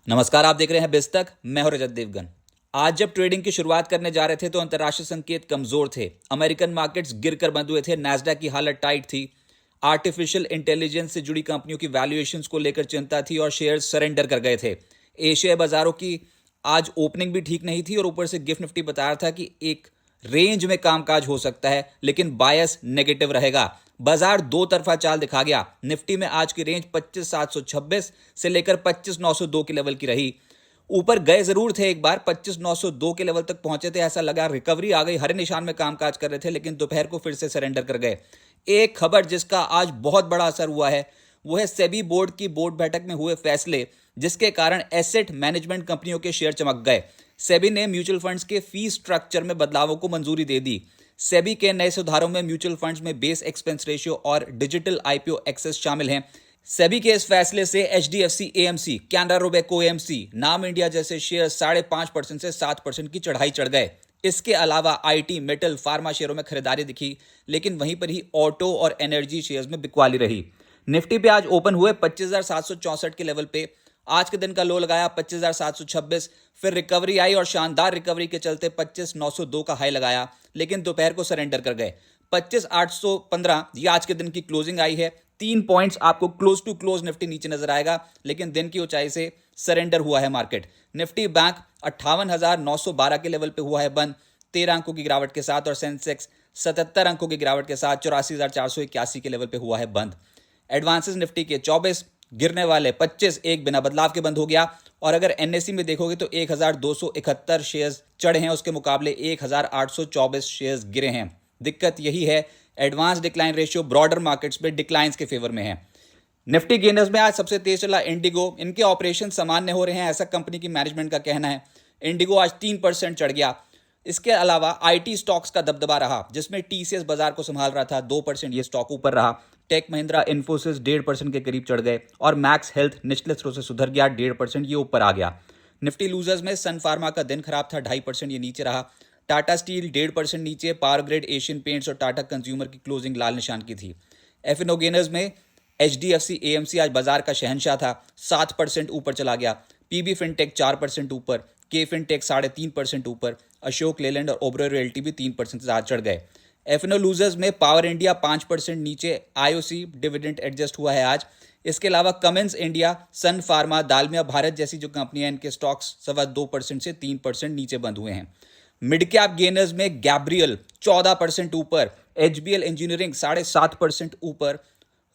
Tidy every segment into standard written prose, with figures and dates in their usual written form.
नमस्कार, आप देख रहे हैं बिस्तक। मैं हूं रजत देवगन। आज जब ट्रेडिंग की शुरुआत करने जा रहे थे तो अंतर्राष्ट्रीय संकेत कमजोर थे। अमेरिकन मार्केट्स गिरकर बंद हुए थे। नैस्डैक की हालत टाइट थी। आर्टिफिशियल इंटेलिजेंस से जुड़ी कंपनियों की वैल्यूएशंस को लेकर चिंता थी और शेयर्स सरेंडर कर गए थे। एशियाई बाजारों की आज ओपनिंग भी ठीक नहीं थी और ऊपर से गिफ्ट निफ्टी बता रहा था कि एक रेंज में कामकाज हो सकता है, लेकिन बायस नेगेटिव रहेगा। बाजार दो तरफा चाल दिखा गया। निफ्टी में आज की रेंज 25,726 से लेकर 25,902 के लेवल की रही। ऊपर गए जरूर थे, एक बार 25,902 के लेवल तक पहुंचे थे। ऐसा लगा रिकवरी आ गई, हरे निशान में कामकाज कर रहे थे, लेकिन दोपहर को फिर से सरेंडर कर गए। एक खबर जिसका आज बहुत बड़ा असर हुआ है वो है सेबी बोर्ड की बोर्ड बैठक में हुए फैसले, जिसके कारण एसेट मैनेजमेंट कंपनियों के शेयर चमक गए। सेबी ने म्यूचुअल फंड्स के फीस स्ट्रक्चर में बदलावों को मंजूरी दे दी। सेबी के नए सुधारों में म्यूचुअल फंड्स में बेस एक्सपेंस रेशियो और डिजिटल आईपीओ एक्सेस शामिल हैं। सेबी के इस फैसले से HDFC AMC, Canara Robeco AMC, नाम इंडिया जैसे शेयर 5.5% से 7% की चढ़ाई चढ़ गए। इसके अलावा आईटी, मेटल, फार्मा शेयरों में खरीदारी दिखी, लेकिन वहीं पर ही ऑटो और एनर्जी शेयर्स में बिकवाली रही। निफ्टी पे आज ओपन हुए 25,764 के लेवल पे। आज के दिन का लो लगाया 25,726, फिर रिकवरी आई और शानदार रिकवरी के चलते 25,902 का हाई लगाया, लेकिन दोपहर को सरेंडर कर गए। 25,815 ये आज के दिन की क्लोजिंग आई है। 3 पॉइंट्स आपको क्लोज टू क्लोज निफ्टी नीचे नजर आएगा, लेकिन दिन की ऊंचाई से सरेंडर हुआ है मार्केट। निफ्टी बैंक 58,912 के लेवल पे हुआ है बंद 13 अंकों की गिरावट के साथ, और सेंसेक्स 77 अंकों की गिरावट के साथ 84,481 के लेवल पे हुआ है बंद। एडवांसेस निफ्टी के 24, गिरने वाले 25 एक बिना बदलाव के बंद हो गया। और अगर एनएससी में देखोगे तो 1,271 शेयर्स चढ़े हैं, उसके मुकाबले 1,824 शेयर्स गिरे हैं। दिक्कत यही है, advance decline ratio broader markets में डिक्लाइंस के फेवर में है। निफ्टी गेनर्स में आज सबसे तेज चला इंडिगो। इनके ऑपरेशन सामान्य हो रहे हैं, ऐसा कंपनी की मैनेजमेंट का कहना है। इंडिगो आज 3% चढ़ गया। इसके अलावा आईटी स्टॉक्स का दबदबा रहा, जिसमें टीसीएस बाजार को संभाल रहा था, 2% ये स्टॉक ऊपर रहा। टेक महिंद्रा, इन्फोसिस 1.5% के करीब चढ़ गए, और मैक्स हेल्थ निचले स्रोत से सुधर गया, 1.5% ये ऊपर आ गया। निफ्टी लूजर्स में सन फार्मा का दिन खराब था, 2.5% ये नीचे रहा। टाटा स्टील 1.5% नीचे। पावर ग्रिड, एशियन पेंट्स और टाटा कंज्यूमर की क्लोजिंग लाल निशान की थी। एफएनओ गेनर्स में एचडीएफसी एएमसी आज बाजार का शहंशाह था, 7% ऊपर चला गया। पीबी फिनटेक 4% ऊपर, के फिनटेक 3.5% ऊपर, अशोक लेलैंड और ओबरॉय रियल्टी भी 3% से ज्यादा चढ़ गए। एफएनओ लूजर्स में पावर इंडिया 5% नीचे, आईओसी डिविडेंड एडजस्ट हुआ है आज। इसके अलावा कमिंस इंडिया, सन फार्मा, दालमिया भारत जैसी जो कंपनियां, इनके स्टॉक्स 2.25% से 3% नीचे बंद हुए हैं। मिड कैप गेनर्स में गैब्रियल 14% ऊपर, एचबीएल इंजीनियरिंग 7.5% ऊपर,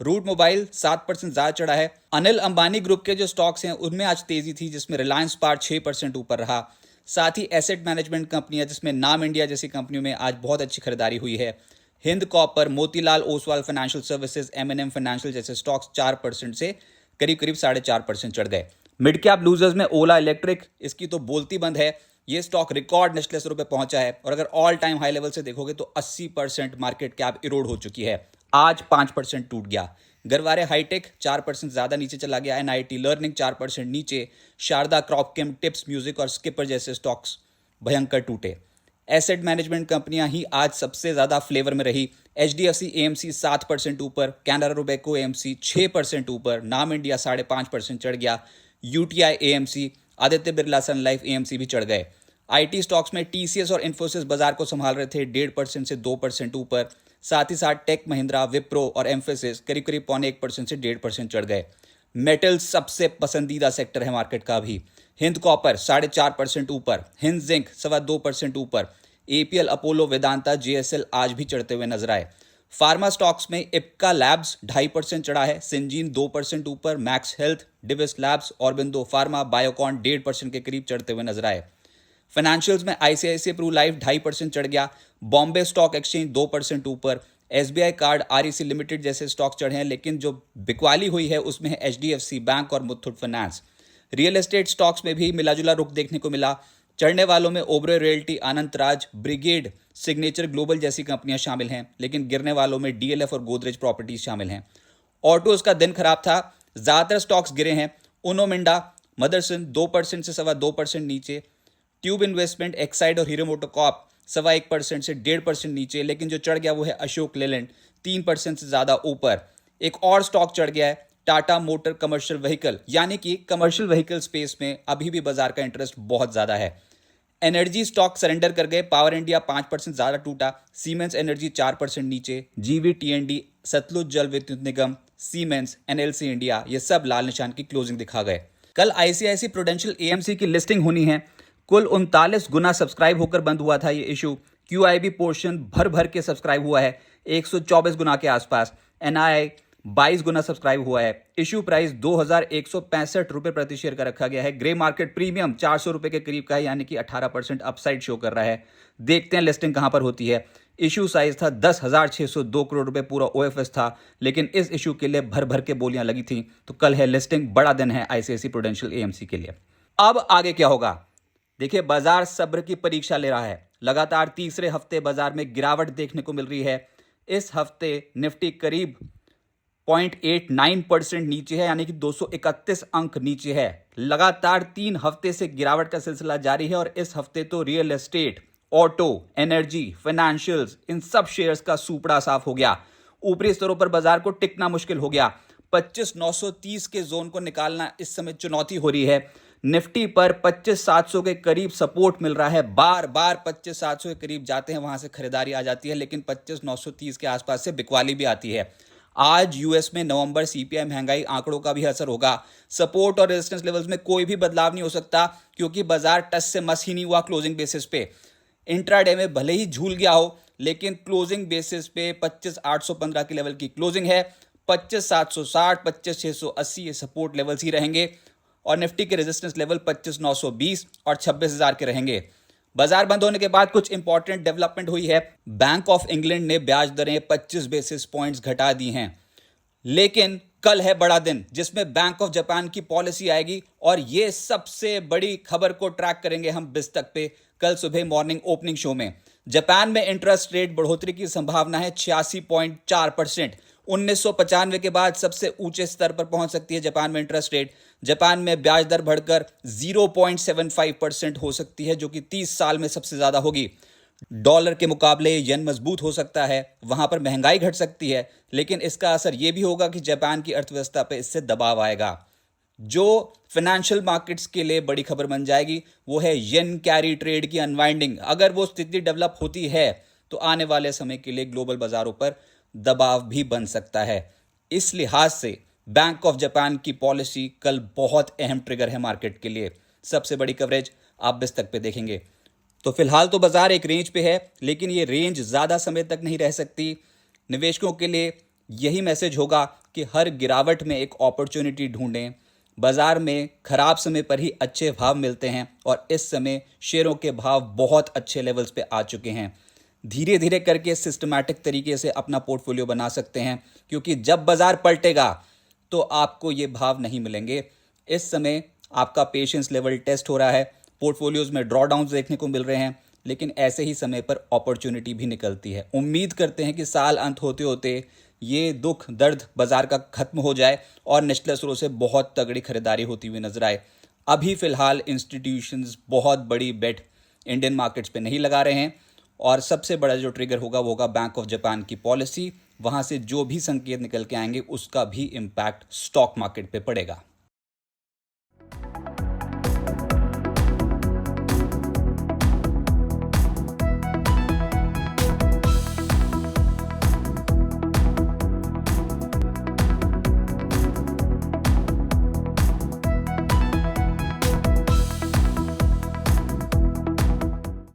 रूट मोबाइल 7% ज्यादा चढ़ा है। अनिल अंबानी ग्रुप के जो स्टॉक्स हैं उनमें आज तेजी थी, जिसमें रिलायंस पार 6% ऊपर रहा। साथ ही एसेट मैनेजमेंट कंपनियां, जिसमें नाम इंडिया जैसी कंपनियों में आज बहुत अच्छी खरीदारी हुई है। Hind copper, Motilal Oswal financial services, M N M financial जैसे स्टॉक्स 4% से करीब करीब 4.5% चढ़ गए। मिड कैप लूजर्स में ओला इलेक्ट्रिक, इसकी तो बोलती बंद है। ये स्टॉक रिकॉर्ड निचले स्तरों पे पहुंचा है, और अगर ऑल टाइम हाई लेवल से देखोगे तो 80% मार्केट कैप इरोड हो चुकी है। आज 5% टूट गया। गरवारे हाईटेक 4% ज्यादा नीचे चला गया। एनआईटी लर्निंग 4% नीचे। शारदा क्रॉपकेम, टिप्स म्यूजिक और स्किपर जैसे स्टॉक्स भयंकर टूटे। एसेट मैनेजमेंट कंपनियां ही आज सबसे ज्यादा फ्लेवर में रही। एचडीएफसी एएमसी 7% ऊपर, कैनरा रोबेको एएमसी 6% ऊपर, नाम इंडिया 5.5% चढ़ गया। यूटीआई एएमसी, आदित्य बिरला सन लाइफ एएमसी भी चढ़ गए। आईटी स्टॉक्स में टीसीएस और इन्फोसिस बाजार को संभाल रहे थे, 1.5% से 2% ऊपर। साथ ही साथ टेक महिंद्रा, विप्रो और एम्फेसिस करीब करीब 0.25% से 1.5% चढ़ गए। मेटल्स सबसे पसंदीदा सेक्टर है मार्केट का अभी। हिंद कॉपर 4.5% ऊपर, हिंद जिंक 2.25% ऊपर, एपीएल, अपोलो, वेदांता, जेएसएल आज भी चढ़ते हुए नजर आए। फार्मा स्टॉक्स में इप्का लैब्स 2.5% चढ़ा है, सिंजीन 2% ऊपर, Max health, Divi's labs, Aurobindo pharma, Biocon 1.5% के करीब चढ़ते हुए नजर आए। फाइनेंशियल्स में आईसीआईसीआई प्रू लाइफ 2.5% चढ़ गया। बॉम्बे स्टॉक एक्सचेंज 2% ऊपर। एसबीआई कार्ड, आरईसी लिमिटेड जैसे स्टॉक चढ़े हैं, लेकिन जो बिकवाली हुई है उसमें है एचडीएफसी बैंक और Muthoot finance. Real estate stocks में भी मिलाजुला रुख देखने को मिला। चढ़ने वालों में ओबरॉय रियल्टी, अनंत राज, ब्रिगेड, सिग्नेचर ग्लोबल जैसी कंपनियां शामिल हैं, लेकिन गिरने वालों में डीएलएफ और गोदरेज प्रॉपर्टीज शामिल हैं। ऑटोज का दिन खराब था, ज्यादातर स्टॉक्स गिरे हैं। उनो मिंडा, मदरसन 2% से 2.25% नीचे। ट्यूब इन्वेस्टमेंट, एक्साइड और हीरो मोटोकॉप 1% से 1.5% नीचे, लेकिन जो चढ़ गया वो है अशोक लेलैंड 3% से ज्यादा ऊपर। एक और स्टॉक चढ़ गया है, टाटा मोटर कमर्शियल व्हीकल, यानी कि कमर्शियल व्हीकल स्पेस में अभी भी बाजार का इंटरेस्ट बहुत ज्यादा है। एनर्जी स्टॉक सरेंडर कर गए। पावर इंडिया 5% ज्यादा टूटा, सीमेंस एनर्जी 4% नीचे, जीवीटीएनडी, सतलुज जल विद्युत निगम, सीमेंस, एनएलसी इंडिया, ये सब लाल निशान की क्लोजिंग दिखा गए। कल आईसीआईसी प्रूडेंशियल एएमसी की लिस्टिंग होनी है। कुल 39 गुना सब्सक्राइब होकर बंद हुआ था ये इशू। क्यूआईबी पोर्शन भर भर के सब्सक्राइब हुआ है 124 गुना के आसपास। एनआईआई 22 गुना सब्सक्राइब हुआ है। इशू प्राइस 2165 रुपए प्रति शेयर का रखा गया है। ग्रे मार्केट प्रीमियम 400 रुपए के करीब का है, यानी कि 18% अपसाइड शो कर रहा है। देखते हैं लिस्टिंग कहां पर होती है। इशू साइज था 10,602 करोड़ रुपए, पूरा ओएफएस था, लेकिन इस इशू के लिए भर भर के बोलियां लगी थी। तो कल है लिस्टिंग, बड़ा दिन है आईसीआईसी प्रूडेंशियल एएमसी के लिए। अब आगे क्या होगा? देखिए, बाजार सब्र की परीक्षा ले रहा है। लगातार तीसरे हफ्ते बाजार में गिरावट देखने को मिल रही है। इस हफ्ते निफ्टी करीब 0.89% नीचे है, यानी कि 231 अंक नीचे है। लगातार 3 हफ्ते से गिरावट का सिलसिला जारी है और इस हफ्ते तो real estate, auto, energy, financials, इन सब शेयर्स का सूपड़ा साफ हो गया। ऊपरी स्तरों पर बाजार को टिकना मुश्किल हो गया। 25,930 के जोन को निकालना इस समय चुनौती हो रही है। निफ्टी पर 25,700 के करीब सपोर्ट मिल रहा है। बार बार 25,700 के करीब जाते हैं, वहां से खरीदारी आ जाती है, लेकिन 25,930 के आसपास से बिकवाली भी आती है। आज यूएस में नवंबर सीपीआई महंगाई आंकड़ों का भी असर होगा। सपोर्ट और रेजिस्टेंस लेवल्स में कोई भी बदलाव नहीं हो सकता, क्योंकि बाजार टस से मस ही नहीं हुआ क्लोजिंग बेसिस पे। इंट्राडे में भले ही झूल गया हो, लेकिन क्लोजिंग बेसिस पे 25,815 की लेवल की क्लोजिंग है। 25,760, 25,680 ये सपोर्ट लेवल्स ही रहेंगे और निफ्टी के रेजिस्टेंस लेवल 25,920 और 26,000 के रहेंगे। बाजार बंद होने के बाद कुछ इंपॉर्टेंट डेवलपमेंट हुई है। बैंक ऑफ इंग्लैंड ने ब्याज दरें 25 बेसिस पॉइंट्स घटा दी हैं। लेकिन कल है बड़ा दिन, जिसमें बैंक ऑफ जापान की पॉलिसी आएगी और ये सबसे बड़ी खबर को ट्रैक करेंगे हम बिस्तक पे कल सुबह मॉर्निंग ओपनिंग शो में। जापान में इंटरेस्ट रेट बढ़ोतरी की संभावना है 86.4%। 1995 के बाद सबसे ऊंचे स्तर पर पहुंच सकती है जापान में इंटरेस्ट रेट। जापान में ब्याज दर बढ़कर 0.75% हो सकती है, जो कि 30 साल में सबसे ज्यादा होगी। डॉलर के मुकाबले येन मजबूत हो सकता है, वहां पर महंगाई घट सकती है, लेकिन इसका असर यह भी होगा कि जापान की अर्थव्यवस्था पर इससे दबाव आएगा। जो फाइनेंशियल मार्केट्स के लिए बड़ी खबर बन जाएगी वो है येन कैरी ट्रेड की अनवाइंडिंग। अगर वो स्थिति डेवलप होती है तो आने वाले समय के लिए ग्लोबल बाजारों पर दबाव भी बन सकता है। इस लिहाज से बैंक ऑफ जापान की पॉलिसी कल बहुत अहम ट्रिगर है मार्केट के लिए। सबसे बड़ी कवरेज आप बिस्तक पे देखेंगे। तो फिलहाल तो बाजार एक रेंज पे है, लेकिन ये रेंज ज्यादा समय तक नहीं रह सकती। निवेशकों के लिए यही मैसेज होगा कि हर गिरावट में एक अपॉर्चुनिटी ढूंढें। बाजार में खराब समय पर ही अच्छे भाव मिलते हैं और इस समय शेयरों के भाव बहुत अच्छे लेवल्स पे आ चुके हैं। धीरे धीरे करके सिस्टमैटिक तरीके से अपना पोर्टफोलियो बना सकते हैं, क्योंकि जब बाजार पलटेगा तो आपको ये भाव नहीं मिलेंगे। इस समय आपका पेशेंस लेवल टेस्ट हो रहा है। पोर्टफोलियोज में ड्रॉडाउन्स देखने को मिल रहे हैं, लेकिन ऐसे ही समय पर अपॉर्चुनिटी भी निकलती है। उम्मीद करते हैं कि साल अंत होते होते ये दुख दर्द बाजार का खत्म हो जाए और निचले स्तरों से बहुत तगड़ी खरीदारी होती हुई नजर आए। अभी फिलहाल इंस्टीट्यूशंस बहुत बड़ी बेट इंडियन मार्केट्स पे नहीं लगा रहे हैं और सबसे बड़ा जो ट्रिगर होगा वो होगा बैंक ऑफ जापान की पॉलिसी। वहां से जो भी संकेत निकल के आएंगे उसका भी इम्पैक्ट स्टॉक मार्केट पे पड़ेगा।